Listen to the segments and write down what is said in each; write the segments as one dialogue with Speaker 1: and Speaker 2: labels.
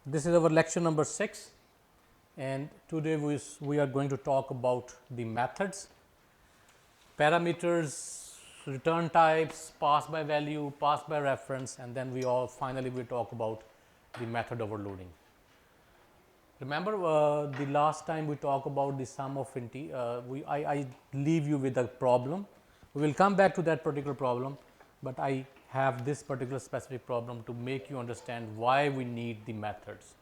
Speaker 1: This is our lecture number 6, and today we are going to talk about the methods, parameters, return types, pass by value, pass by reference, and then finally we talk about the method overloading. Remember the last time we talked about the sum of I leave you with a problem. We will come back to that particular problem, but I have this particular specific problem to make you understand why we need the methods.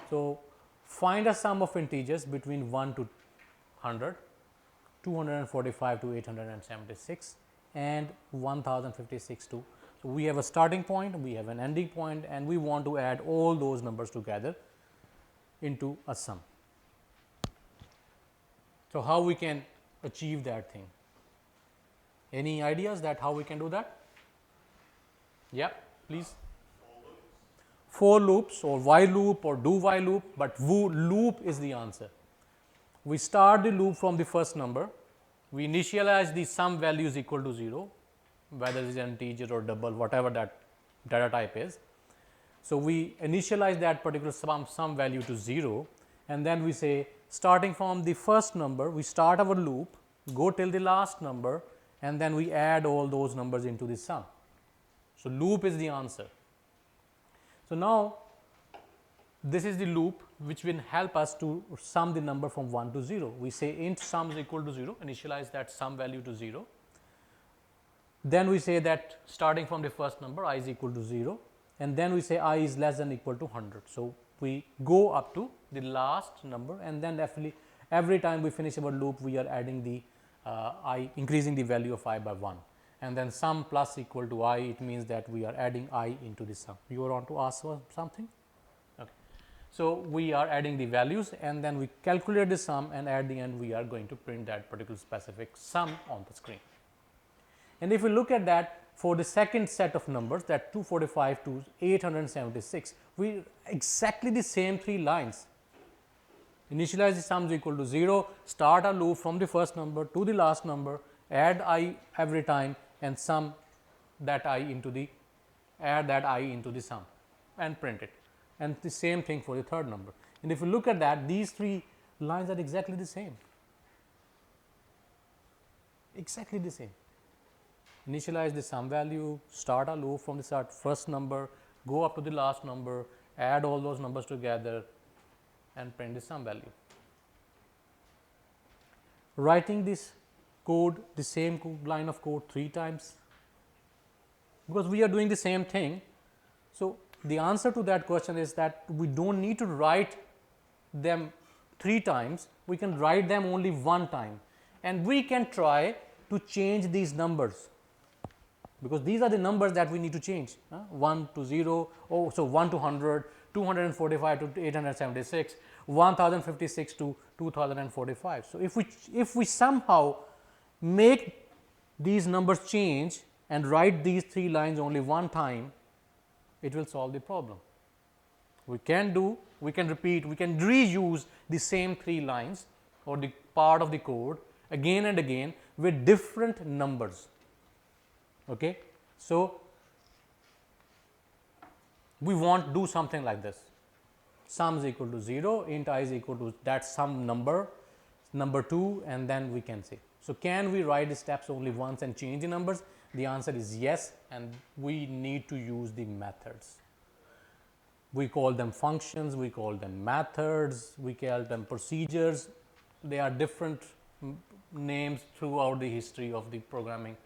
Speaker 1: So, find a sum of integers between 1 to 100, 245 to 876 and 1056 to. So, we have a starting point, we have an ending point, and we want to add all those numbers together into a sum. So, how we can achieve that thing? Any ideas that how we can do that? Yeah, please. For loops or while loop or do while loop, but loop is the answer. We start the loop from the first number, we initialize the sum value is equal to 0, whether it is an integer or double, whatever that data type is. So, we initialize that particular sum value to 0, and then we say starting from the first number, we start our loop, go till the last number, and then we add all those numbers into the sum. So, loop is the answer. So, now this is the loop which will help us to sum the number from 1 to 0. We say int sum is equal to 0, initialize that sum value to 0. Then we say that starting from the first number I is equal to 0, and then we say I is less than equal to 100. So, we go up to the last number, and then definitely every time we finish our loop we are adding the I, increasing the value of I by 1, and then sum plus equal to I, it means that we are adding I into the sum. You want to ask something? Okay. So, we are adding the values, and then we calculate the sum, and at the end we are going to print that particular specific sum on the screen. And if we look at that for the second set of numbers, that 245 to 876, we exactly the same 3 lines. Initialize the sum is equal to 0, start a loop from the first number to the last number, add I every time, and sum that I into the, add that I into the sum and print it, and the same thing for the third number. And if you look at that, these 3 lines are exactly the same, exactly the same. Initialize the sum value, start a loop from the first number, go up to the last number, add all those numbers together, and print the sum value. Writing this code, the same line of code 3 times, because we are doing the same thing. So, the answer to that question is that we do not need to write them 3 times, we can write them only 1 time, and we can try to change these numbers, because these are the numbers that we need to change, 1 to 0, so 1 to 100, 245 to 876, 1056 to 2045. So, if we somehow make these numbers change and write these 3 lines only 1 time, it will solve the problem. We can repeat, we can reuse the same 3 lines or the part of the code again and again with different numbers. Okay. So, we want to do something like this: sum is equal to 0, int I is equal to that sum number 2, and then we can say. So, can we write the steps only once and change the numbers? The answer is yes, and we need to use the methods. We call them functions, we call them methods, we call them procedures. They are different names throughout the history of the programming.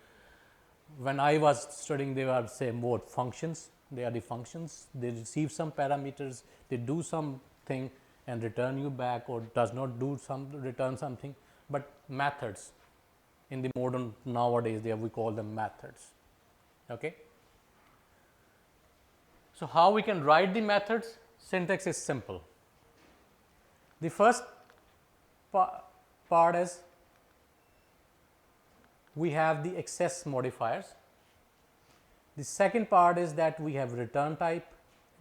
Speaker 1: When I was studying, they were say more functions. They are the functions. They receive some parameters, they do something and return you back, or does not do return something. But methods in the modern nowadays, we call them methods. Okay. So, how we can write the methods? Syntax is simple. The first part is we have the access modifiers. The second part is that we have return type,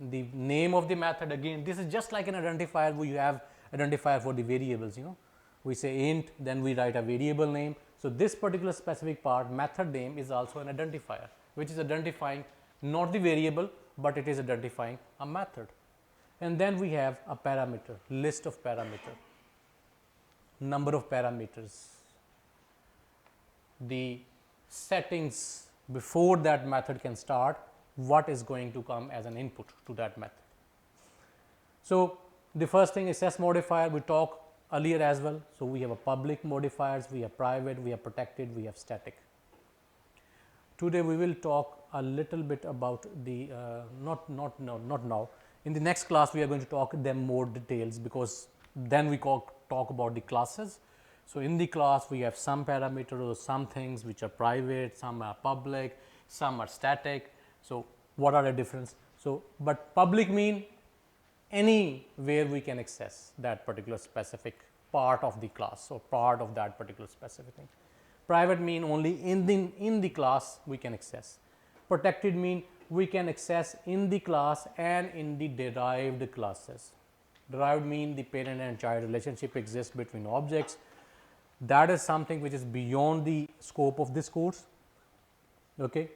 Speaker 1: the name of the method. Again, this is just like an identifier. We have identifier for the variables, we say int, then we write a variable name. So, this particular specific part, method name, is also an identifier, which is identifying not the variable, but it is identifying a method. And then we have a parameter, list of parameter, number of parameters, the settings before that method can start, what is going to come as an input to that method. So, the first thing is access modifier, we talked earlier as well. So, we have a public modifiers, we have private, we have protected, we have static. Today, we will talk a little bit about the not now. In the next class, we are going to talk them more details, because then we talk about the classes. So, in the class, we have some parameters or some things which are private, some are public, some are static. So, what are the difference? So, but public mean anywhere we can access that particular specific part of the class or part of that particular specific thing. Private mean only in the class we can access. Protected mean we can access in the class and in the derived classes. Derived mean the parent and child relationship exists between objects. That is something which is beyond the scope of this course. Okay.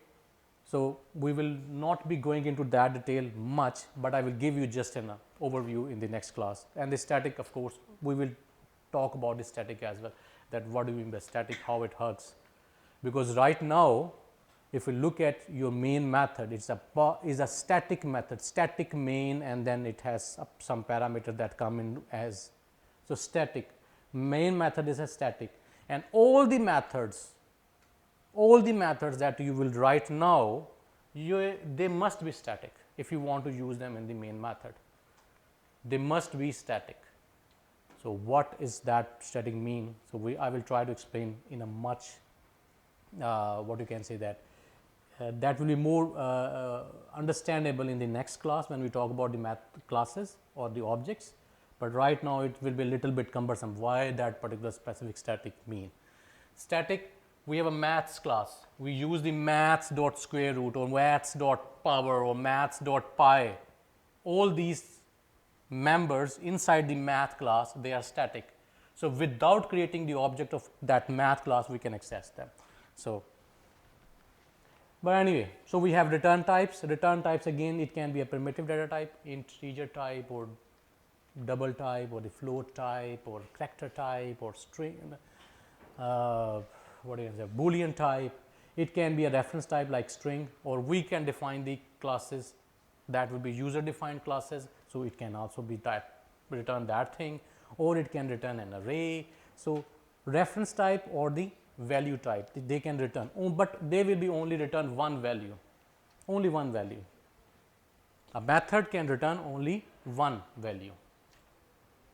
Speaker 1: So, we will not be going into that detail much, but I will give you just an overview in the next class. And the static, of course, we will talk about the static as well, that what do we mean by static, how it works. Because right now, if you look at your main method, it's a static method, static main, and then it has some parameter that come in as, so static. Main method is a static, and all the methods that you will write now, they must be static if you want to use them in the main method. They must be static. So, what is that static mean? So, I will try to explain in a much what you can say that that will be more understandable in the next class when we talk about the math classes or the objects. But right now, it will be a little bit cumbersome. Why that particular specific static mean? Static, we have a maths class. We use the maths dot square root or maths dot power or maths dot pi. All these members inside the math class, they are static. So, without creating the object of that math class, we can access them. So, but anyway, so we have return types. Return types, again, it can be a primitive data type, integer type or double type or the float type or character type or string, what is a Boolean type. It can be a reference type like string, or we can define the classes that will be user defined classes. So, it can also be that return that thing, or it can return an array. So, reference type or the value type, they can return, but they will be only return one value, only one value. A method can return only one value,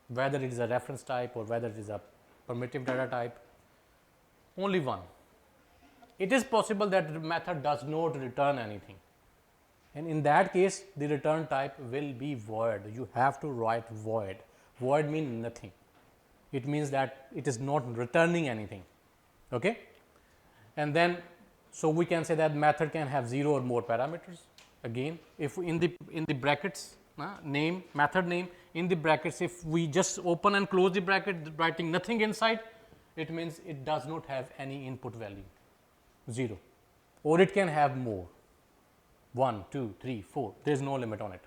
Speaker 1: whether it is a reference type or whether it is a primitive data type, only one. It is possible that the method does not return anything, and in that case the return type will be void. You have to write void. Void means nothing. It means that it is not returning anything. Okay? And then, so we can say that method can have 0 or more parameters. Again, if in the brackets name, method name, in the brackets, if we just open and close the bracket writing nothing inside, it means it does not have any input value, 0, or it can have more, 1, 2, 3, 4, there is no limit on it.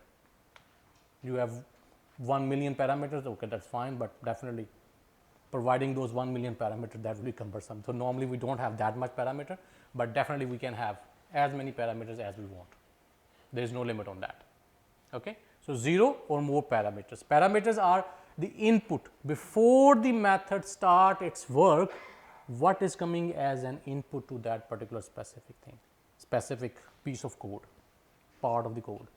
Speaker 1: You have 1 million parameters, okay, that is fine, but definitely providing those 1 million parameters, that will be cumbersome. So, normally we do not have that much parameter, but definitely we can have as many parameters as we want. There is no limit on that. Okay? So, 0 or more parameters. Parameters are the input before the method start its work, what is coming as an input to that particular specific thing, specific piece of code, part of the code.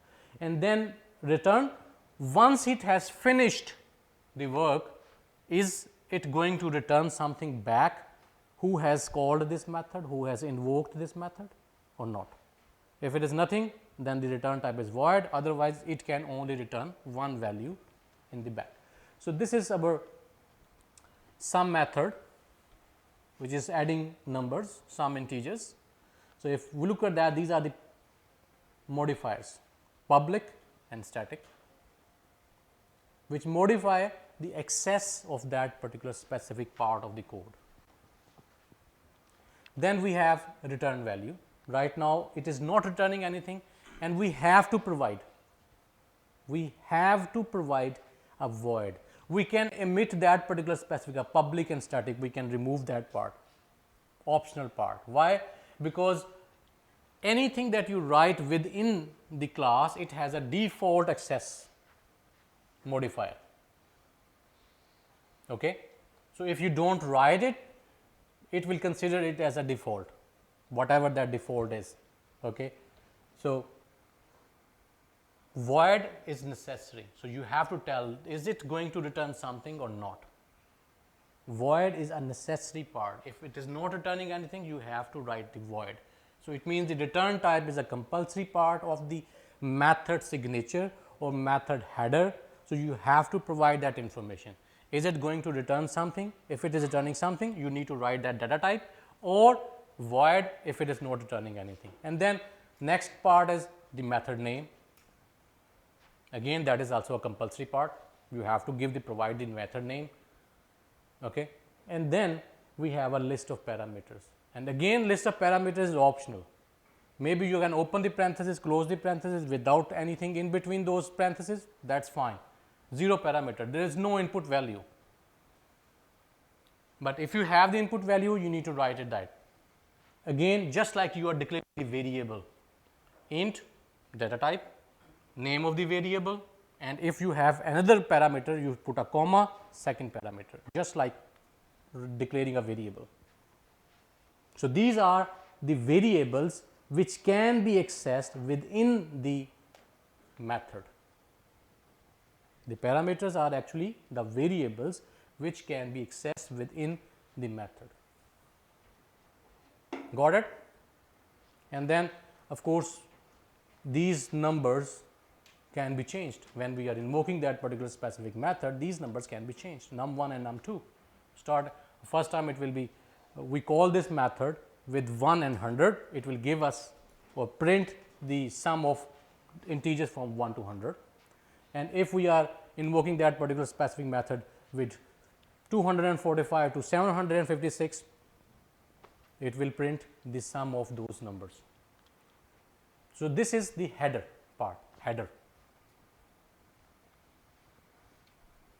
Speaker 1: And then return, once it has finished the work, is it going to return something back, who has called this method, who has invoked this method or not. If it is nothing, then the return type is void, otherwise it can only return one value in the back. So, this is our sum method, which is adding numbers, some integers. So, if we look at that, these are the modifiers, public and static, which modify the access of that particular specific part of the code. Then we have return value. Right now, it is not returning anything, and we have to provide we have to provide a void. We can omit that particular specific, a public and static, we can remove that part, optional part. Why? Because anything that you write within the class, it has a default access modifier. Okay? So, if you do not write it, it will consider it as a default, whatever that default is. Okay? So, void is necessary. So, you have to tell, is it going to return something or not? Void is a necessary part. If it is not returning anything, you have to write the void. So, it means the return type is a compulsory part of the method signature or method header. So, you have to provide that information. Is it going to return something? If it is returning something, you need to write that data type, or void if it is not returning anything. And then next part is the method name. Again, that is also a compulsory part. You have to give the provide the method name. Okay. And then we have a list of parameters, and again list of parameters is optional. Maybe you can open the parenthesis, close the parenthesis without anything in between those parentheses, that is fine. 0 parameter, there is no input value. But if you have the input value, you need to write it that. Again, just like you are declaring the variable, int, data type, name of the variable, and if you have another parameter, you put a comma, second parameter, just like declaring a variable. So, these are the variables which can be accessed within the method. The parameters are actually the variables which can be accessed within the method. Got it? And then of course, these numbers can be changed when we are invoking that particular specific method. These numbers can be changed, num1 and num2. Start first time, it will be we call this method with 1 and 100, it will give us or print the sum of integers from 1 to 100. And if we are invoking that particular specific method with 245 to 756, it will print the sum of those numbers. So, this is the header part, header,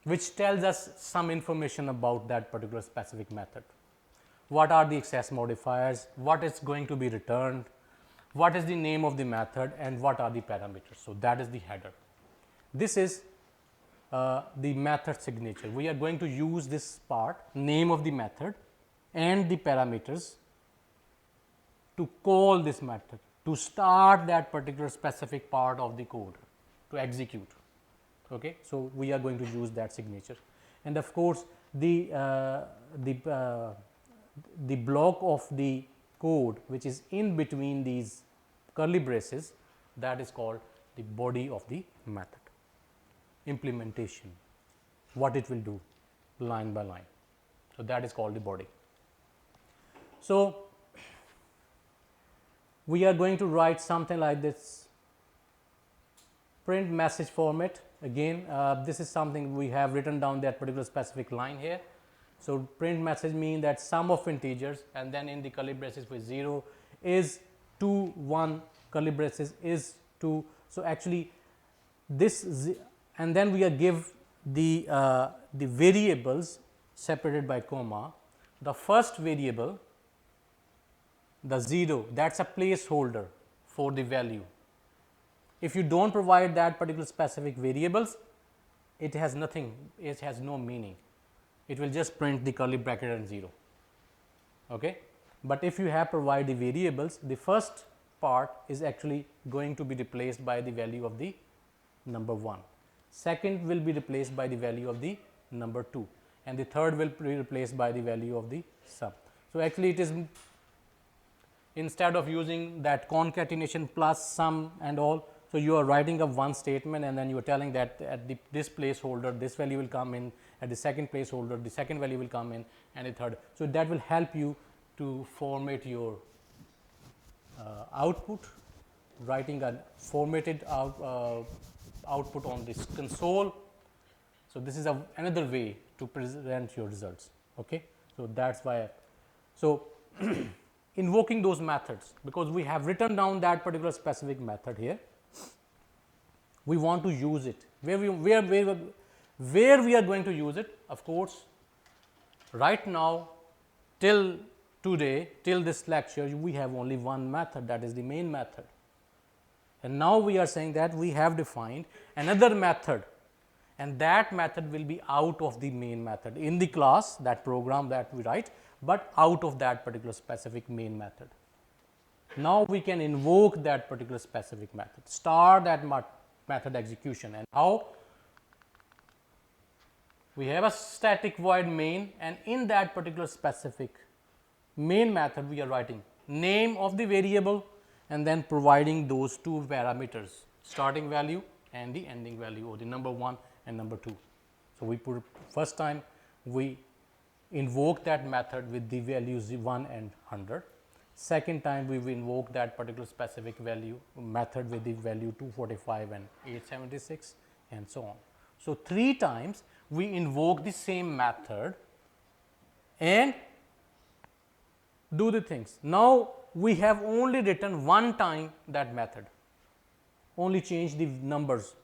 Speaker 1: which tells us some information about that particular specific method. What are the access modifiers, what is going to be returned, what is the name of the method, and what are the parameters. So, that is the header. This is the method signature. We are going to use this part, name of the method and the parameters, to call this method, to start that particular specific part of the code to execute. Okay. So, we are going to use that signature, and of course, the block of the code which is in between these curly braces, that is called the body of the method. Implementation, what it will do line by line. So, that is called the body. So, we are going to write something like this, print message format. Again, this is something we have written down that particular specific line here. So, print message means that sum of integers, and then in the curly braces with 0 is 2, 1, curly braces is 2. So, actually this and then we are give the variables separated by comma. The first variable, the 0, that is a placeholder for the value. If you do not provide that particular specific variables, it has nothing, it has no meaning. It will just print the curly bracket and 0. Okay. But if you have provide the variables, the first part is actually going to be replaced by the value of the number 1. Second will be replaced by the value of the number 2, and the third will be replaced by the value of the sum. So, actually it is, instead of using that concatenation plus sum and all, so you are writing a one statement, and then you are telling that at this placeholder this value will come in, at the second placeholder the second value will come in, and the third. So, that will help you to format your output, writing a formatted output on this console. So, this is another way to present your results. Okay. So, that is why. So, invoking those methods, because we have written down that particular specific method here, we want to use it, where we are going to use it. Of course, right now till today, till this lecture, we have only one method, that is the main method. And now we are saying that we have defined another method, and that method will be out of the main method in the class, that program that we write, but out of that particular specific main method. Now we can invoke that particular specific method, start that method execution. And how? We have a static void main, and in that particular specific main method we are writing name of the variable and then providing those two parameters, starting value and the ending value, or the number 1 and number 2. So, we put first time we invoke that method with the values 1 and 100. Second time we will invoke that particular specific value method with the value 245 and 876 and so on. So, 3 times we invoke the same method and do the things. Now, we have only written one time that method, only change the numbers.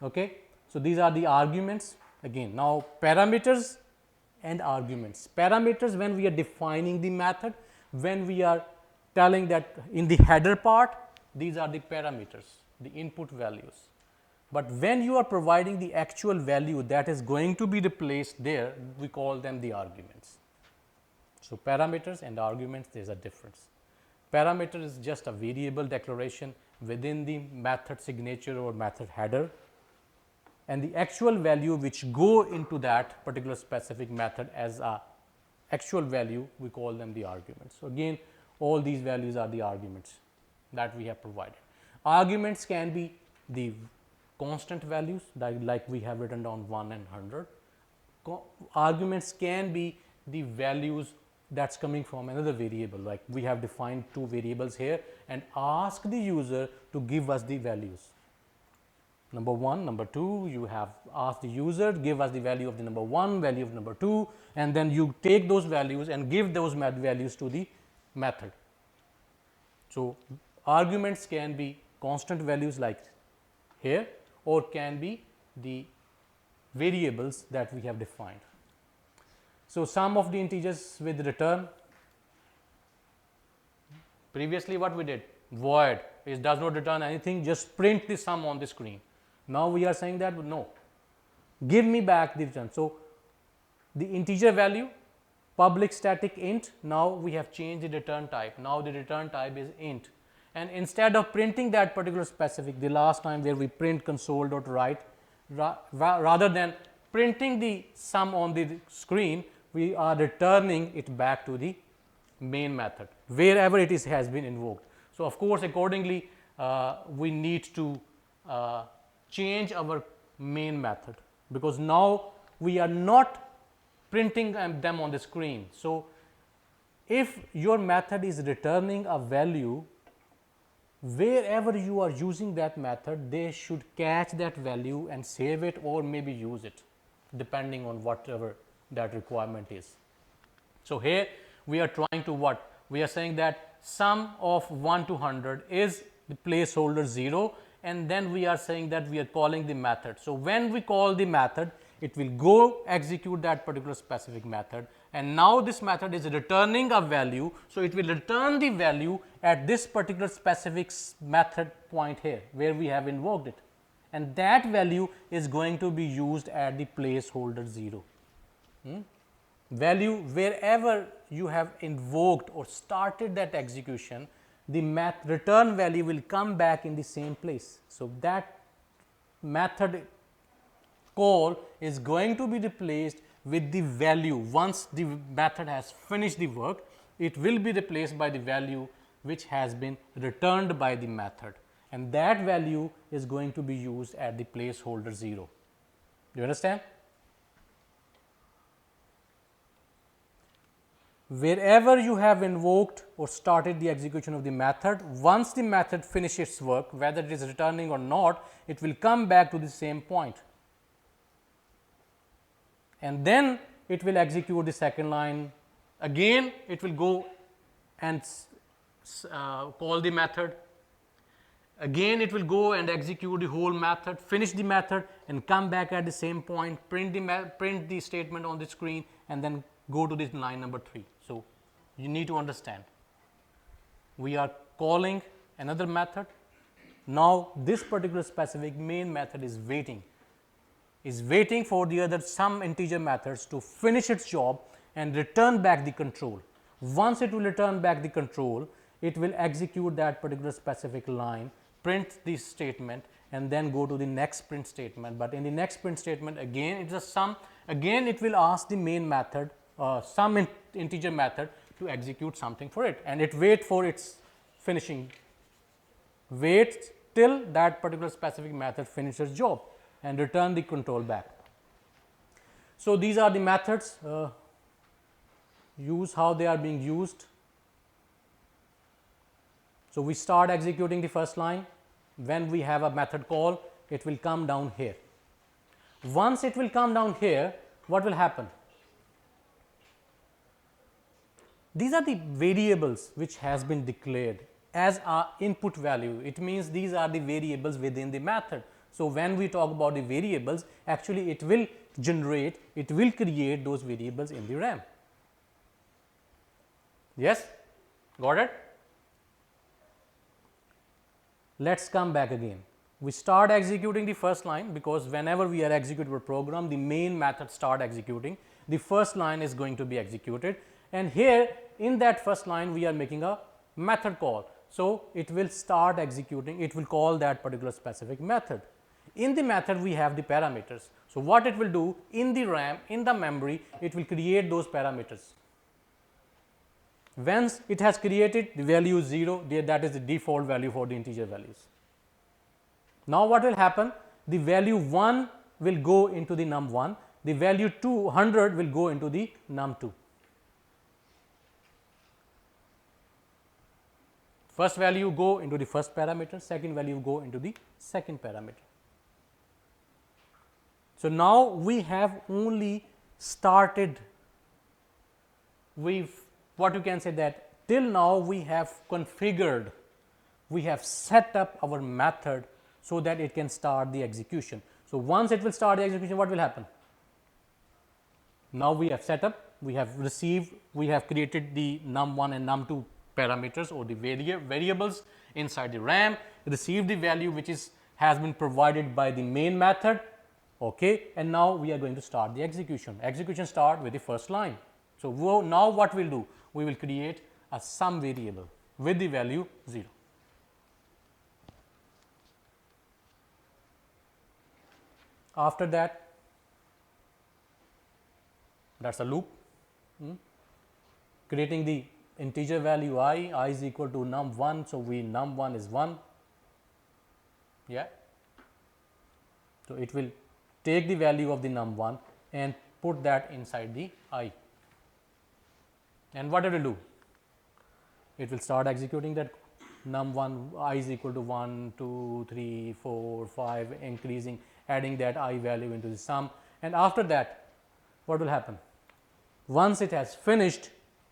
Speaker 1: Okay. So, these are the arguments again. Now, parameters and arguments. Parameters, when we are defining the method, when we are telling that in the header part, these are the parameters, the input values. But when you are providing the actual value that is going to be replaced there, we call them the arguments. So, parameters and arguments, there is a difference. Parameter is just a variable declaration within the method signature or method header, and the actual value which go into that particular specific method as a actual value, we call them the arguments. So, again all these values are the arguments that we have provided. Arguments can be the constant values like we have written down 1 and 100. Arguments can be the values that's coming from another variable, like we have defined 2 variables here and ask the user to give us the values. Number 1, number 2, you have asked the user to give us the value of the number 1, value of number 2, and then you take those values and give those values to the method. So, arguments can be constant values like here, or can be the variables that we have defined. So, sum of the integers with return. Previously what we did, void, it does not return anything, just print the sum on the screen. Now, we are saying that no, give me back the return. So, the integer value, public static int, now we have changed the return type. Now, the return type is int, and instead of printing that particular specific, the last time where we print console.write, rather than printing the sum on the screen, we are returning it back to the main method wherever it is has been invoked. So, of course, accordingly we need to change our main method, because now we are not printing them on the screen. So, if your method is returning a value, wherever you are using that method, they should catch that value and save it or maybe use it depending on whatever that requirement is. So, here we are trying to what? We are saying that sum of 1 to 100 is the placeholder 0, and then we are saying that we are calling the method. So, when we call the method, it will go execute that particular specific method, and now this method is returning a value. So, it will return the value at this particular specific method point here where we have invoked it, and that value is going to be used at the placeholder 0. Value wherever you have invoked or started that execution, the return value will come back in the same place. So, that method call is going to be replaced with the value. Once the method has finished the work, it will be replaced by the value which has been returned by the method, and that value is going to be used at the placeholder 0. Do you understand? Wherever you have invoked or started the execution of the method, once the method finishes its work, whether it is returning or not, it will come back to the same point, and then it will execute the second line. Again it will go and call the method, Again it will go and execute the whole method, finish the method and come back at the same point, print the statement on the screen and then go to this line number 3. So, you need to understand, we are calling another method. Now, this particular specific main method is waiting for the other some integer methods to finish its job and return back the control. Once it will return back the control, it will execute that particular specific line, print this statement and then go to the next print statement. But in the next print statement again it is a sum, again it will ask the main method some integer method to execute something for it, and it wait for its finishing, wait till that particular specific method finishes job and return the control back. So, these are the methods, use how they are being used. So, we start executing the first line. When we have a method call, it will come down here. Once it will come down here, what will happen? These are the variables which has been declared as our input value. It means these are the variables within the method. So, when we talk about the variables, actually it will generate, it will create those variables in the RAM. Yes, got it? Let us come back again. We start executing the first line, because whenever we are executing a program, the main method start executing, the first line is going to be executed, and here in that first line we are making a method call. So, it will start executing, it will call that particular specific method. In the method we have the parameters. So, what it will do in the RAM, in the memory, it will create those parameters. Once it has created, the value is 0, that is the default value for the integer values. Now, what will happen? The value 1 will go into the num1, the value 200 will go into the num2. First value go into the first parameter, second value go into the second parameter. So, now we have only started, what you can say that till now we have configured, we have set up our method so that it can start the execution. So, once it will start the execution, what will happen? Now, we have set up, we have received, we have created the num1 and num2 parameters or the variables inside the RAM, received the value which has been provided by the main method, okay, and now we are going to start the execution. Execution start with the first line. So, now what we will do? We will create a sum variable with the value 0. After that, that is a loop, creating the integer value I is equal to num1. So, num1 is 1, yeah. So, it will take the value of the num1 and put that inside the I, and what it will do? It will start executing that num1 I is equal to 1, 2, 3, 4, 5, increasing, adding that I value into the sum, and after that what will happen? Once it has finished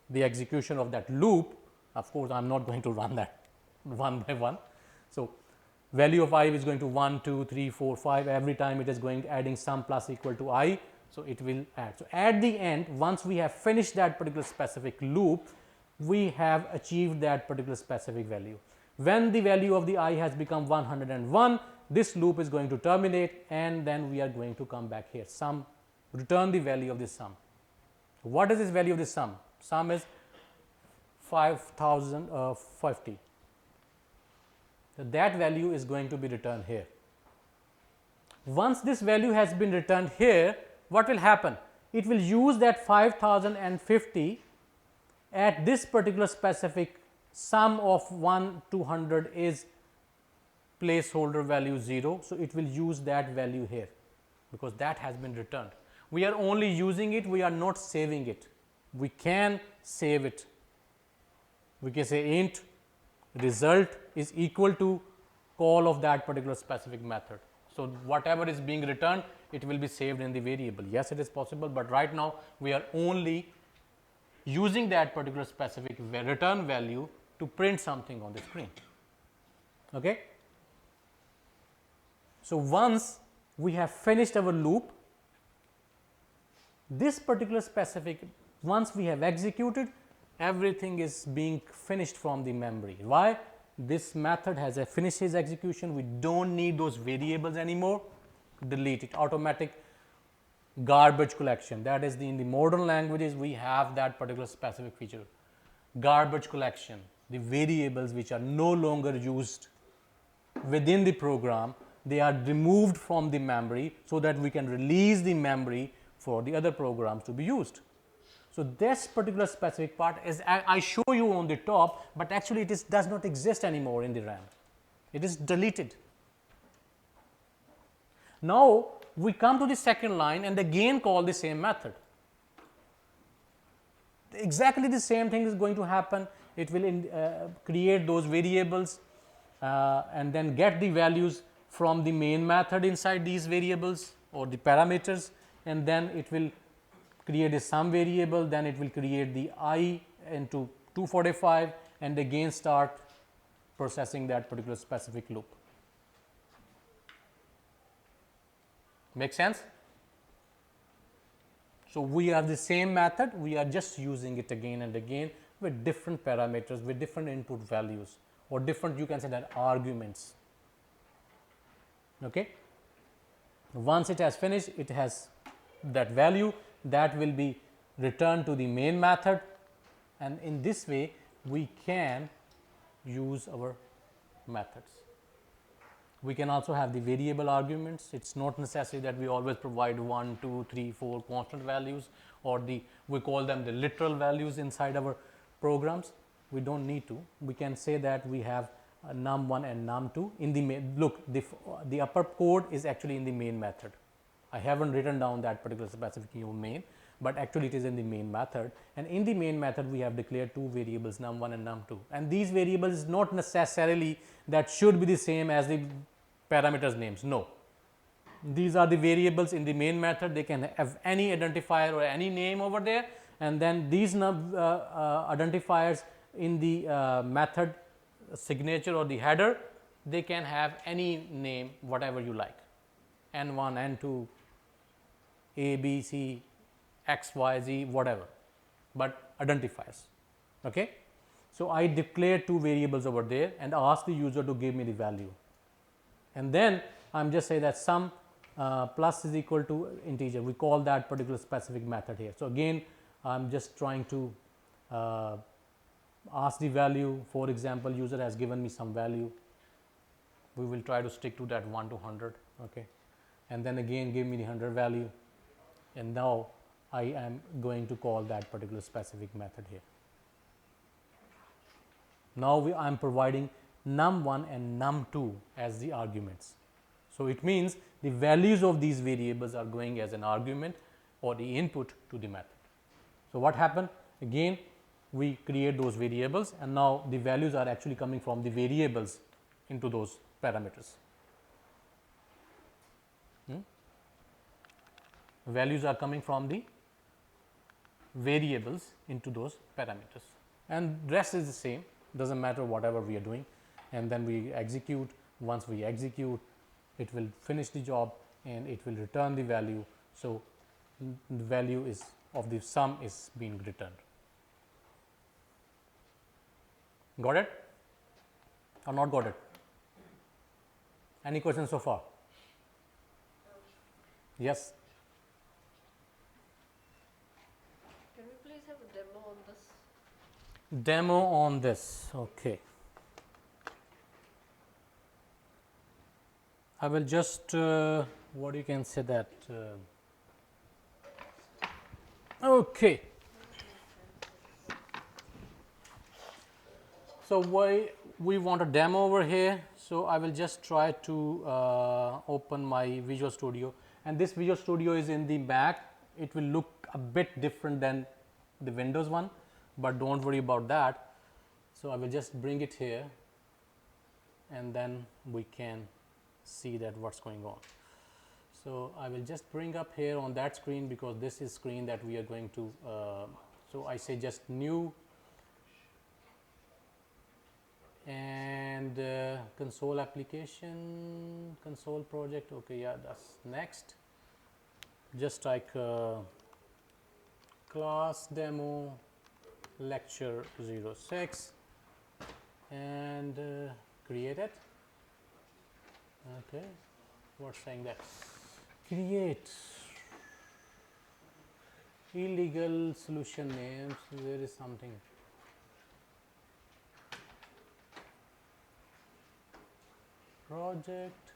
Speaker 1: the execution of that loop, of course, I am not going to run that one by one. So, value of I is going to 1, 2, 3, 4, 5, every time it is going adding sum plus equal to I. So, it will add. So, at the end, once we have finished that particular specific loop, we have achieved that particular specific value. When the value of the I has become 101, this loop is going to terminate, and then we are going to come back here, sum, return the value of this sum. What is this value of this sum? Sum is 5050. So, that value is going to be returned here. Once this value has been returned here, what will happen? It will use that 5050 at this particular specific sum of 1 to 100 is placeholder value 0. So, it will use that value here, because that has been returned. We are only using it, we are not saving it. We can save it. We can say int result is equal to call of that particular specific method. So, whatever is being returned, it will be saved in the variable. Yes, it is possible, but right now we are only using that particular specific return value to print something on the screen. Okay? So, once we have finished our loop, this particular specific, once we have executed, everything is being finished from the memory. Why? This method has a finishes execution, we do not need those variables anymore, delete it, automatic garbage collection. That is in the modern languages we have that particular specific feature, garbage collection, the variables which are no longer used within the program, they are removed from the memory so that we can release the memory for the other programs to be used. So, this particular specific part is I show you on the top, but actually it does not exist anymore in the RAM, it is deleted. Now, we come to the second line and again call the same method. Exactly the same thing is going to happen, it will create those variables and then get the values from the main method inside these variables or the parameters, and then it will create a sum variable, then it will create the I into 245 and again start processing that particular specific loop. Make sense? So, we have the same method, we are just using it again and again with different parameters, with different input values or different, you can say that, arguments. Okay. Once it has finished, it has that value that will be returned to the main method, and in this way we can use our methods. We can also have the variable arguments. It is not necessary that we always provide 1, 2, 3, 4 constant values, or we call them the literal values inside our programs. We do not need to. We can say that we have num1 and num2 in the main. Look, the upper code is actually in the main method. I have not written down that particular specific main, but actually it is in the main method, and in the main method we have declared two variables, num1 and num2, and these variables is not necessarily that should be the same as the parameters names. No, these are the variables in the main method, they can have any identifier or any name over there, and then these identifiers in the method signature or the header, they can have any name whatever you like, n1, n2, a, b, c, x, y, z, whatever, but identifiers. Okay. So, I declare two variables over there and ask the user to give me the value, and then I am just say that sum plus is equal to integer, we call that particular specific method here. So, again I am just trying to ask the value. For example, user has given me some value, we will try to stick to that 1 to 100, okay, and then again give me the 100 value, and now I am going to call that particular specific method here. Now, I am providing num1 and num2 as the arguments. So, it means the values of these variables are going as an argument or the input to the method. So, what happened? Again we create those variables, and now the values are actually coming from the variables into those parameters. Values are coming from the variables into those parameters, and rest is the same, does not matter whatever we are doing, and then we execute. Once we execute, it will finish the job and it will return the value. So, the value is of the sum is being returned. Got it or not got it? Any questions so far? Yes.
Speaker 2: Can we please have a demo on this?
Speaker 1: Demo on this, okay. I will just what you can say that okay. So, we want a demo over here. So, I will just try to open my Visual Studio, and this Visual Studio is in the Mac. It will look a bit different than the Windows one, but do not worry about that. So, I will just bring it here, and then we can see that what is going on. So, I will just bring up here on that screen, because this is screen that we are going to. So, I say just new and console application, console project. Okay, yeah, that's next. Just like class demo lecture 06 and create it. Okay, what's saying that? Create illegal solution names. There is something. Project.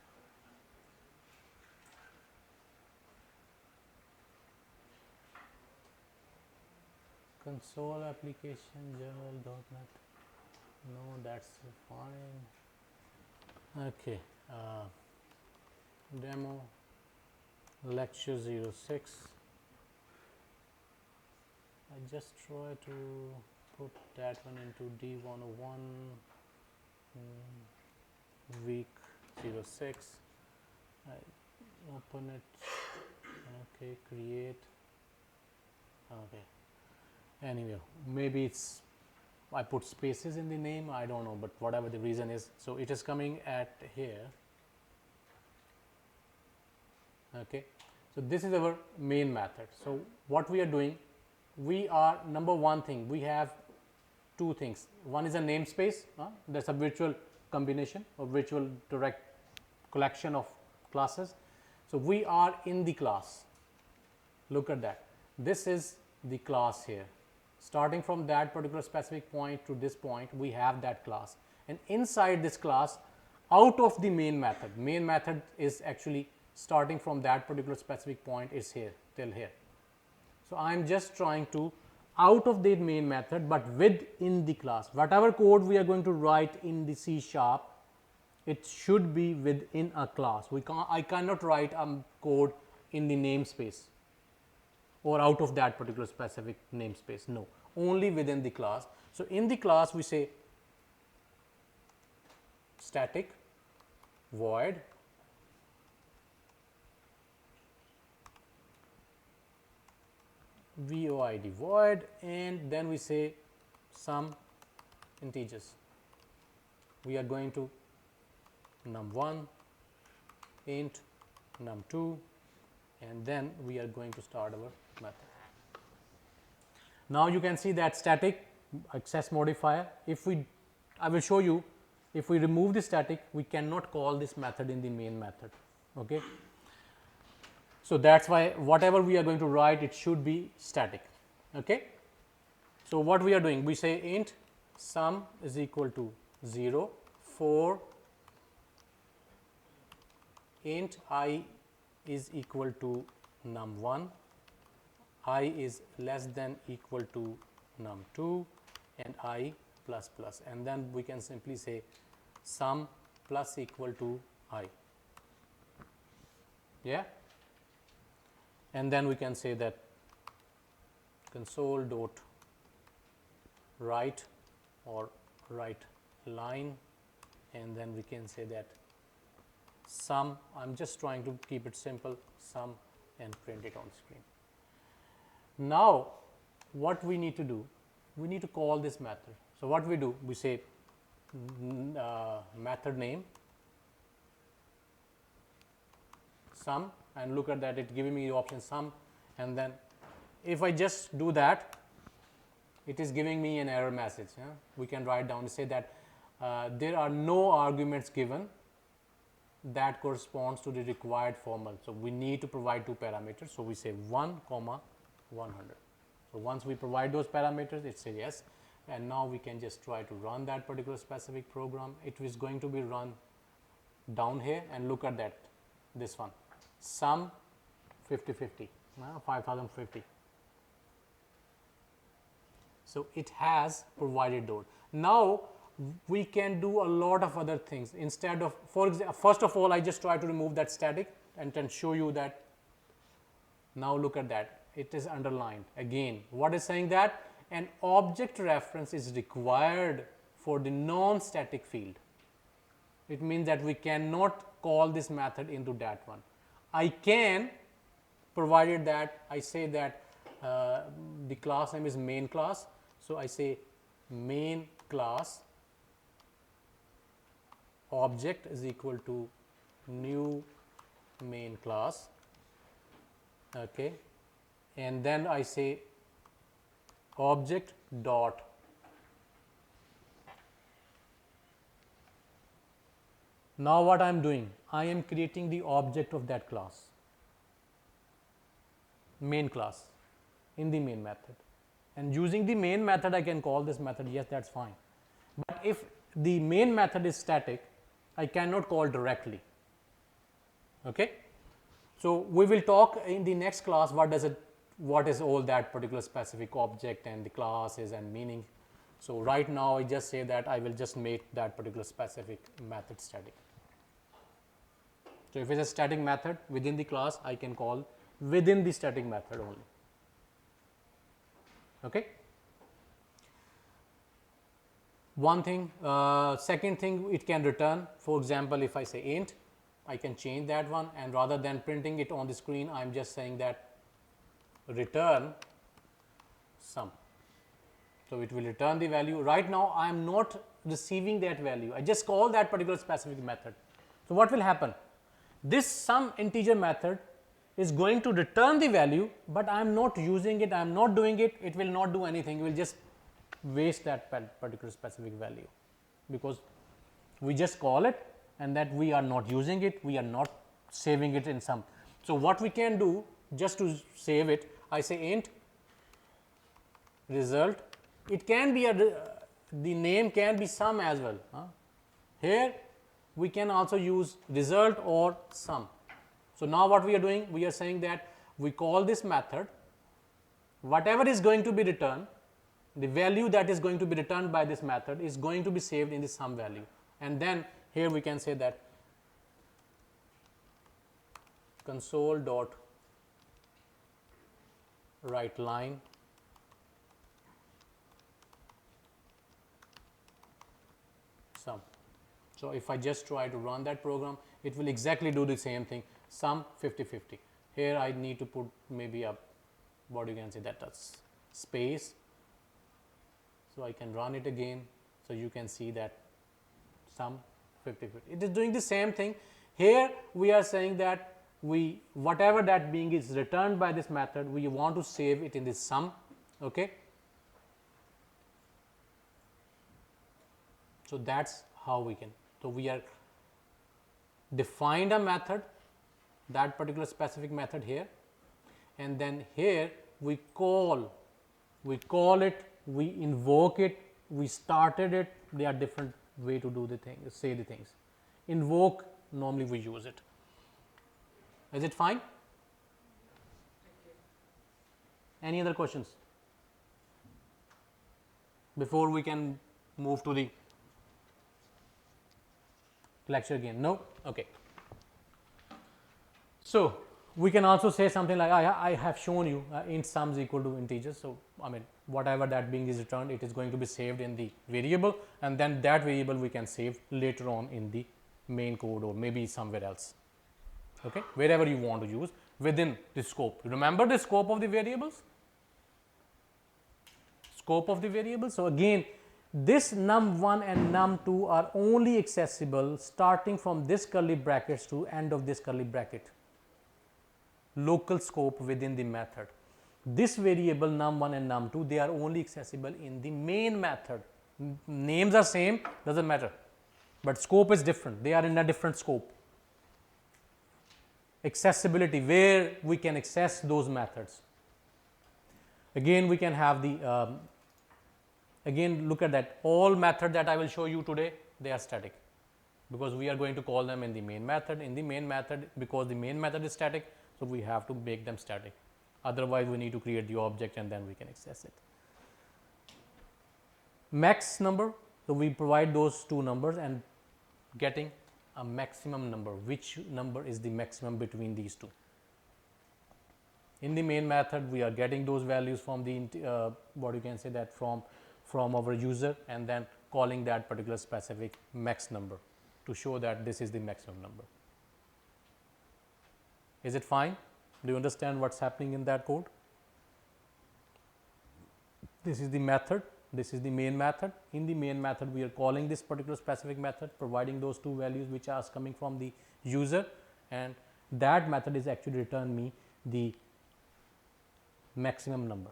Speaker 1: Console application journal.net. No, that's fine. Okay, demo lecture 06. I just try to put that one into D101 week 06. I open it. Okay, create. Okay. Anyway, maybe it's I put spaces in the name, I don't know, but whatever the reason is. So it is coming at here. Okay. So this is our main method. So what we are doing, we are number one thing, we have two things. One is a namespace, that's a virtual combination or virtual direct collection of classes. So we are in the class. Look at that. This is the class here. Starting from that particular specific point to this point, we have that class, and inside this class, out of the main method is actually starting from that particular specific point is here till here. So I am just trying to out of the main method, but within the class, whatever code we are going to write in the C#, it should be within a class. I cannot write a code in the namespace or out of that particular specific namespace. No, only within the class. So in the class we say static void void, and then we say some integers. We are going to num1 int num2, and then we are going to start our method. Now you can see that static access modifier. I will show you, if we remove the static, we cannot call this method in the main method. Okay. So that's why whatever we are going to write, it should be static. Okay. So what we are doing, we say int sum is equal to 0 for int I is equal to num1, I is less than equal to num2, and I plus plus, and then we can simply say sum plus equal to I. Yeah, and then we can say that console dot write or write line, and then we can say that sum, I'm just trying to keep it simple, sum, and print it on screen. Now what we need to do, we need to call this method. So what we do, we say method name sum, and look at that, it giving me the option sum, and then if I just do that, it is giving me an error message. Yeah? We can write down and say that there are no arguments given that corresponds to the required formal. So we need to provide two parameters. So we say 1 comma 100. So once we provide those parameters, it says yes, and now we can just try to run that particular specific program. It is going to be run down here, and look at that, this one, sum 5050, 5050. So it has provided those. Now we can do a lot of other things. Instead of, for example, first of all, I just try to remove that static and then show you that. Now look at that, it is underlined again. What is saying that an object reference is required for the non-static field. It means that we cannot call this method into that one. I can, provided that I say that the class name is main class. So I say main class object is equal to new main class, okay, and then I say object dot now what I am doing, I am creating the object of that class, main class in the main method, and using the main method I can call this method, yes, that's fine. But if the main method is static, I cannot call directly. Okay. So, we will talk in the next class what is all that particular specific object and the classes and meaning. So, right now I just say that I will just make that particular specific method static. So, if it is a static method within the class, I can call within the static method only. Okay. One thing, second thing it can return, for example, if I say int, I can change that one, and rather than printing it on the screen, I am just saying that return sum. So, it will return the value. Right now, I am not receiving that value, I just call that particular specific method. So, what will happen? This sum integer method is going to return the value, but I am not using it, I am not doing it, it will not do anything, it will just waste that particular specific value, because we just call it and that we are not using it, we are not saving it in sum. So, what we can do just to save it, I say int result, it can be the name can be sum as well. Here we can also use result or sum. So, now what we are doing, we are saying that we call this method, whatever is going to be returned, the value that is going to be returned by this method is going to be saved in the sum value, and then here we can say that console dot write line sum. So, if I just try to run that program, it will exactly do the same thing, sum 50-50. Here I need to put maybe a, what you can say, that space. So, I can run it again. So, you can see that sum 50-50. It is doing the same thing. Here we are saying that we whatever that being is returned by this method, we want to save it in this sum. Okay. So, that is how we can. So, we are defined a method, that particular specific method here, and then here we call it, we invoke it, we started it. There are different way to do the thing, say the things. Invoke, normally we use it. Is it fine? Any other questions before we can move to the lecture again? No? Okay. So, we can also say something like I have shown you int sum is equal to integers. So, I mean whatever that being is returned, it is going to be saved in the variable, and then that variable we can save later on in the main code or maybe somewhere else, okay, wherever you want to use within the scope. Remember the scope of the variables? Scope of the variables. So, again this num1 and num2 are only accessible starting from this curly brackets to end of this curly bracket, local scope within the method. This variable num1 and num2, they are only accessible in the main method. Names are same, does not matter, but scope is different, they are in a different scope. Accessibility, where we can access those methods. Again we can have the again look at that, all method that I will show you today, they are static, because we are going to call them in the main method. In the main method, because the main method is static, so we have to make them static, otherwise we need to create the object and then we can access it. Max number, so we provide those two numbers and getting a maximum number, which number is the maximum between these two. In the main method, we are getting those values from the what you can say that from our user, and then calling that particular specific max number to show that this is the maximum number. Is it fine? Do you understand what's happening in that code? This is the method. this is the main method. In the main method, we are calling this particular specific method, providing those two values which are coming from the user, and that method is actually return me the maximum number.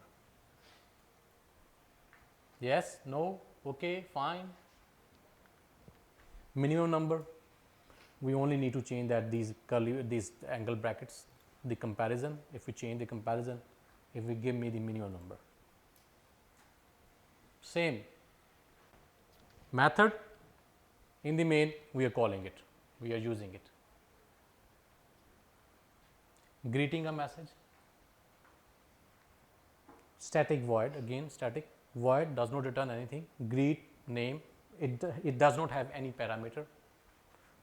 Speaker 1: Yes, no, okay, fine. Minimum number, we only need to change that these angle brackets, the comparison. If we change the comparison, if we give me the minimum number, same method in the main, we are calling it, we are using it. Greeting a message, static void, again static void does not return anything. Greet name, it does not have any parameter,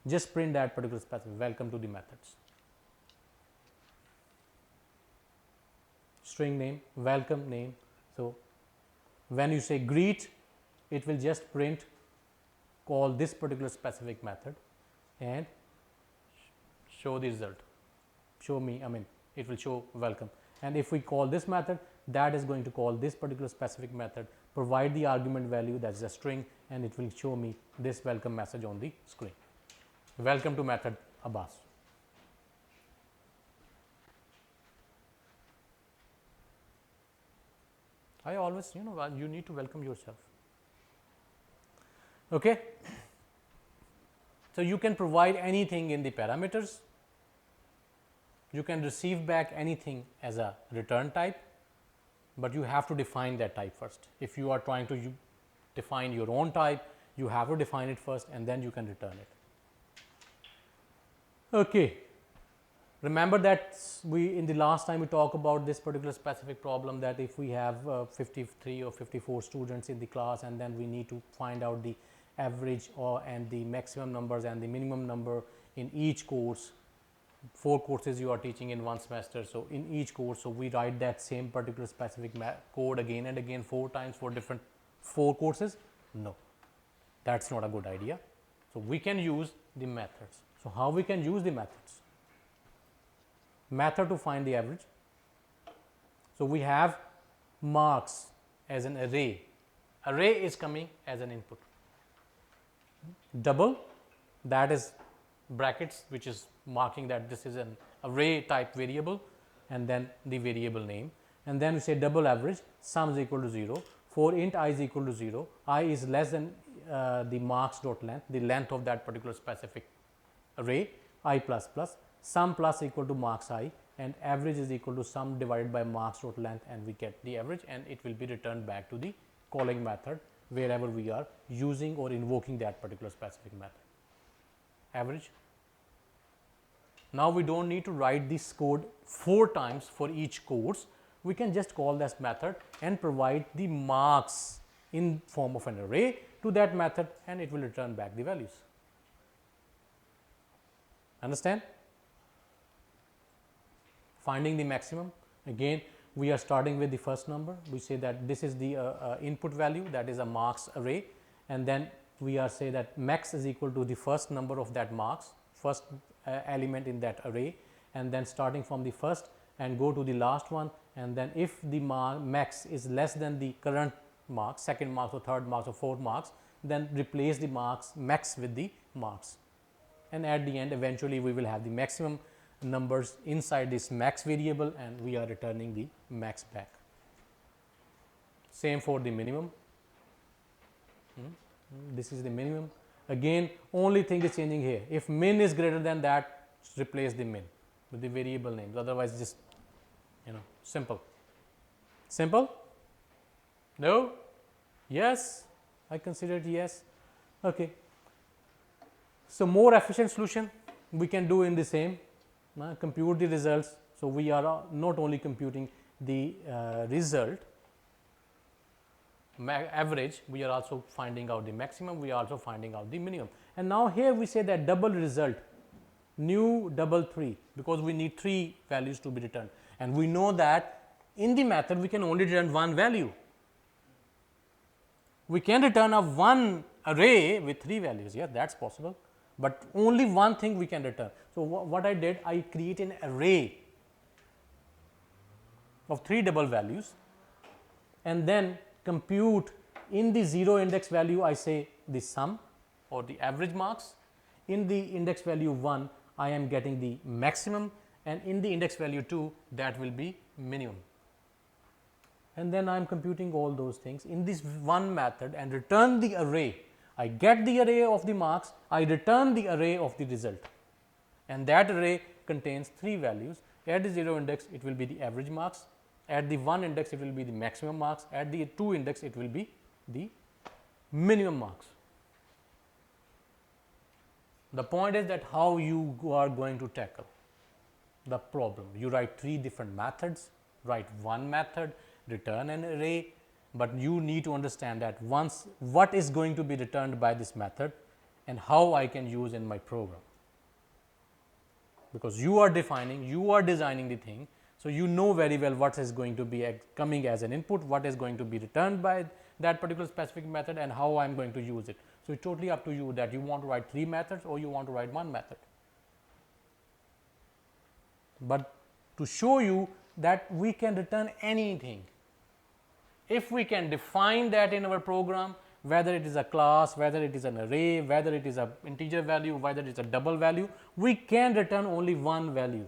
Speaker 1: just print that particular specific. Welcome to the methods. String name, welcome name. So when you say greet, it will just print, call this particular specific method and show the result, show me, I mean it will show welcome. And if we call this method, that is going to call this particular specific method, provide the argument value, that is a string, and it will show me this welcome message on the screen. Welcome to method Abbas. I always, you need to welcome yourself. Okay. So you can provide anything in the parameters, you can receive back anything as a return type, but you have to define that type first. If you are trying to define your own type, you have to define it first and then you can return it. Okay. Remember that we in the last time we talked about this particular specific problem, that if we have 53 or 54 students in the class and then we need to find out the average and the maximum numbers and the minimum number in each course. 4 courses you are teaching in one semester. So in each course, so we write that same particular specific code again and again 4 times for different 4 courses. No, that's not a good idea. So we can use the methods. So how we can use the methods? Method to find the average. So we have marks as an array. Array is coming as an input. Double, that is brackets, which is marking that this is an array type variable, and then the variable name, and then we say double average, sum is equal to 0. For int I is equal to 0, I is less than the marks dot length, the length of that particular specific array, I plus plus, sum plus equal to marks I, and average is equal to sum divided by marks dot length, and we get the average, and it will be returned back to the calling method wherever we are using or invoking that particular specific method. Average. Now we don't need to write this code 4 times for each course. We can just call this method and provide the marks in form of an array to that method, and it will return back the values. Understand? Finding the maximum, again we are starting with the first number. We say that this is the input value, that is a marks array, and then we are say that max is equal to the first number of that marks, first element in that array, and then starting from the first and go to the last one, and then if the max is less than the current marks, second marks or third marks or fourth marks, then replace the marks max with the marks, and at the end eventually we will have the maximum numbers inside this max variable, and we are returning the max back. Same for the minimum. This is the minimum. Again, only thing is changing here. If min is greater than that, replace the min with the variable names. Otherwise, just simple. Simple? No? Yes? I consider it yes. Okay. So more efficient solution we can do in the same. Compute the results. So we are not only computing the result average, we are also finding out the maximum, we are also finding out the minimum. And now here we say that double result, new double 3, because we need 3 values to be returned, and we know that in the method we can only return 1 value. We can return a 1 array with 3 values, yes, that's possible, but only one thing we can return. So what I did, I create an array of 3 double values and then compute In the 0 index value, I say the sum or the average marks. In the index value 1, I am getting the maximum, and in the index value 2, that will be minimum. And then I am computing all those things in this one method and return the array. I get the array of the marks, I return the array of the result, and that array contains 3 values. At the 0 index, it will be the average marks. At the 1 index, it will be the maximum marks. At the 2 index, it will be the minimum marks. The point is that how you are going to tackle the problem. You write 3 different methods, write one method, return an array, but you need to understand that once what is going to be returned by this method and how I can use in my program. Because you are defining, you are designing the thing, so you know very well what is going to be coming as an input, what is going to be returned by that particular specific method, and how I am going to use it. So, it is totally up to you that you want to write 3 methods or you want to write one method. But to show you that we can return anything, if we can define that in our program, whether it is a class, whether it is an array, whether it is an integer value, whether it is a double value, we can return only one value.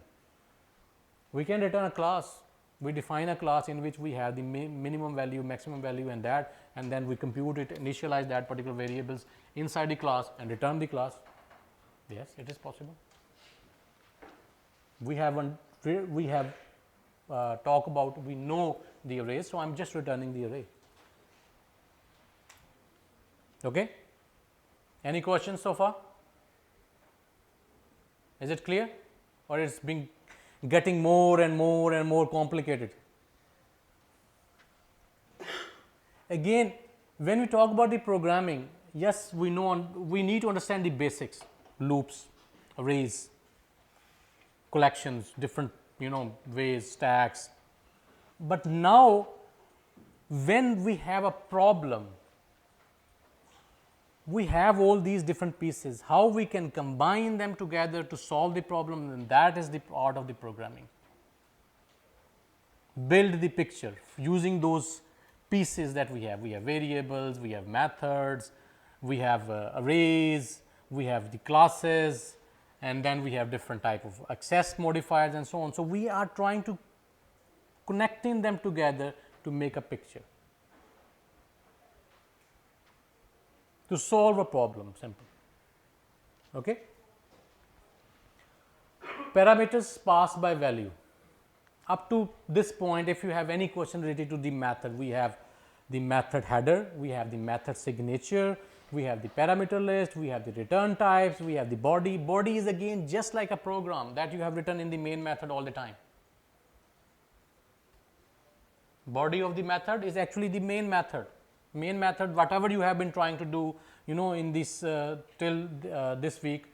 Speaker 1: We can return a class. We define a class in which we have the minimum value, maximum value, and that, and then we compute it, initialize that particular variables inside the class and return the class. Yes, it is possible. We have talk about, we know the arrays, so I am just returning the array. Okay? Any questions so far? Is it clear, or it's been getting more and more and more complicated? Again, when we talk about the programming, yes, we know we need to understand the basics: loops, arrays, collections, different ways, stacks. But now, when we have a problem, we have all these different pieces, how we can combine them together to solve the problem, and that is the art of the programming. Build the picture using those pieces that we have. We have variables, we have methods, we have arrays, we have the classes, and then we have different type of access modifiers and so on. So, we are trying to connecting them together to make a picture, to solve a problem, simple. Okay? Parameters passed by value. Up to this point, if you have any question related to the method, we have the method header, we have the method signature, we have the parameter list, we have the return types, we have the body. Body is again just like a program that you have written in the main method all the time. Body of the method is actually the main method. Main method, whatever you have been trying to do, in this till this week,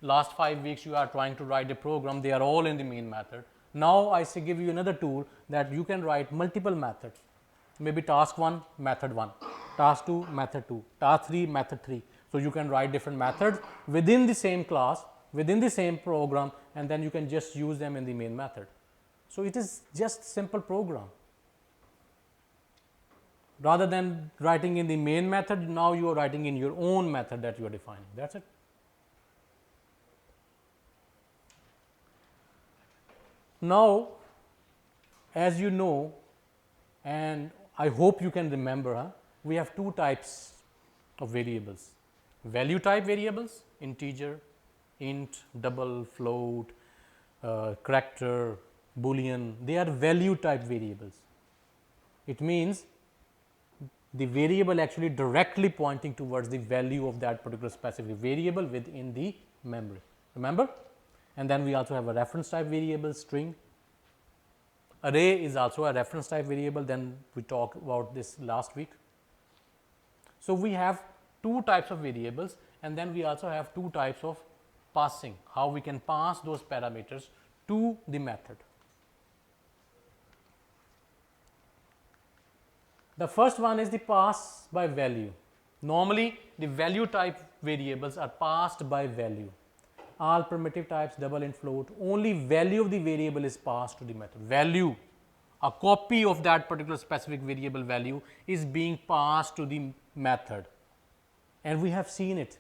Speaker 1: last 5 weeks, you are trying to write a program, they are all in the main method. Now, I say give you another tool that you can write multiple methods, maybe task 1, method 1, task 2, method 2, task 3, method 3. So, you can write different methods within the same class, within the same program, and then you can just use them in the main method. So, it is just simple program. Rather than writing in the main method, now you are writing in your own method that you are defining. That is it. Now, as you know, and I hope you can remember, we have 2 types of variables: value type variables, integer, int, double, float, character, boolean. They are value type variables. It means the variable actually directly pointing towards the value of that particular specific variable within the memory. Remember? And then we also have a reference type variable, string. Array is also a reference type variable, then we talked about this last week. So, we have 2 types of variables, and then we also have 2 types of passing, how we can pass those parameters to the method. The first one is the pass by value. Normally, the value type variables are passed by value. All primitive types, double and float, only value of the variable is passed to the method. Value a copy of that particular specific variable value is being passed to the method, and we have seen it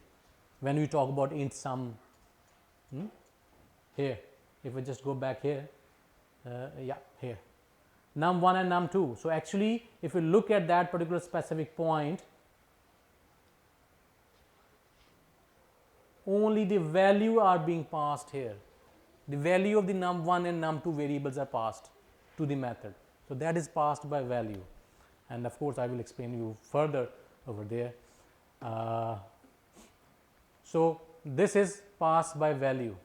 Speaker 1: when we talk about int sum. Here, if we just go back here, here num1 and num2. So, actually if you look at that particular specific point, only the value are being passed here. The value of the num1 and num2 variables are passed to the method. So, that is passed by value, and of course, I will explain you further over there. So, this is passed by value.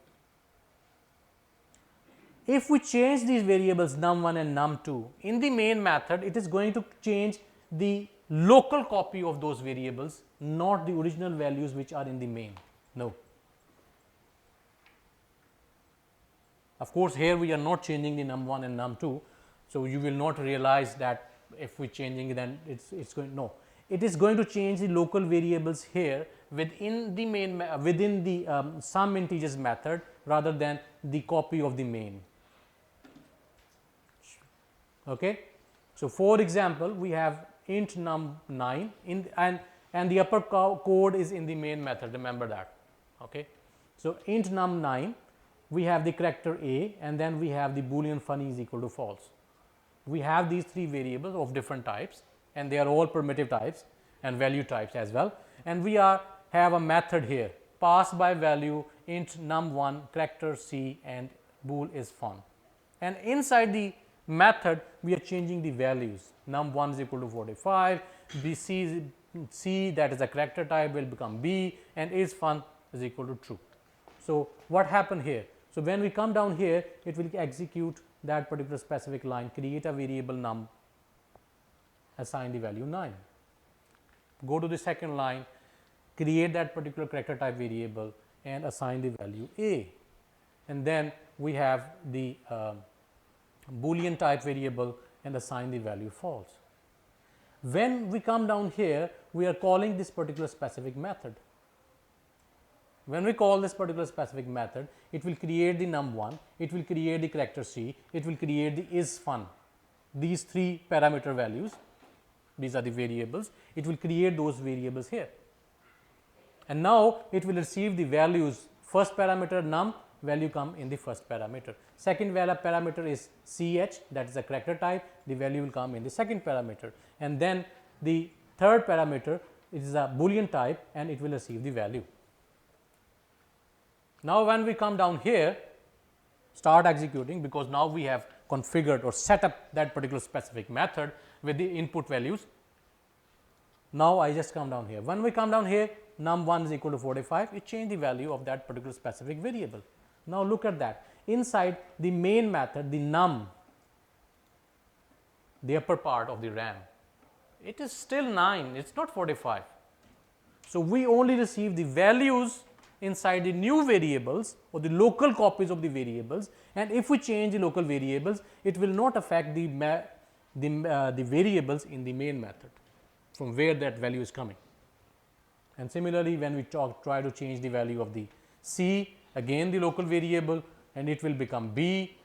Speaker 1: If we change these variables num1 and num2 in the main method, it is going to change the local copy of those variables, not the original values which are in the main. No. Of course, here we are not changing the num1 and num2. So, you will not realize that if we changing it, then it's going, no, it is going to change the local variables here within the main within the sum integers method rather than the copy of the main. Okay. So, for example, we have int num9 in and the upper code is in the main method, remember that. Okay. So, int num9, we have the character a, and then we have the boolean funny is equal to false. We have these three variables of different types, and they are all primitive types and value types as well, and we have a method here pass by value int num1 character c and bool is fun, and inside the method we are changing the values. Num1 is equal to 45, c that is a character type will become b, and is fun is equal to true. So, what happened here? So, when we come down here, it will execute that particular specific line, create a variable num, assign the value 9. Go to the second line, create that particular character type variable and assign the value a, and then we have the boolean type variable and assign the value false. When we come down here, we are calling this particular specific method. When we call this particular specific method, it will create the num1, it will create the character c, it will create the is fun. These three parameter values, these are the variables, it will create those variables here. And now, it will receive the values, first parameter num, value come in the first parameter. Second parameter is ch, that is a character type, the value will come in the second parameter, and then the third parameter is a boolean type and it will receive the value. Now, when we come down here, start executing, because now we have configured or set up that particular specific method with the input values. Now, I just come down here. When we come down here, num1 is equal to 45, it changed the value of that particular specific variable. Now, look at that. Inside the main method, the num, the upper part of the RAM, it is still 9, it is not 45. So, we only receive the values inside the new variables or the local copies of the variables, and if we change the local variables, it will not affect the variables in the main method from where that value is coming. And similarly, when we try to change the value of the c, again the local variable, and it will become b,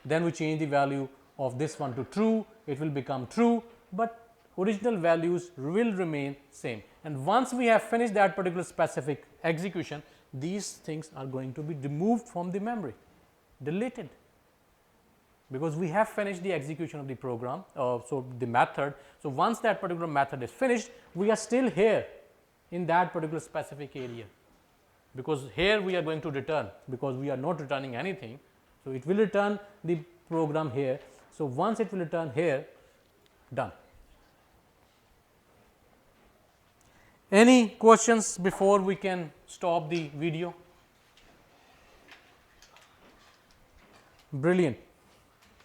Speaker 1: then we change the value of this one to true, it will become true, but original values will remain same. And once we have finished that particular specific execution, these things are going to be removed from the memory, deleted, because we have finished the execution of the program, so the method. So, once that particular method is finished, we are still here in that particular specific area, because here we are going to return, because we are not returning anything. So, it will return the program here. So, once it will return here, done. Any questions before we can stop the video? Brilliant.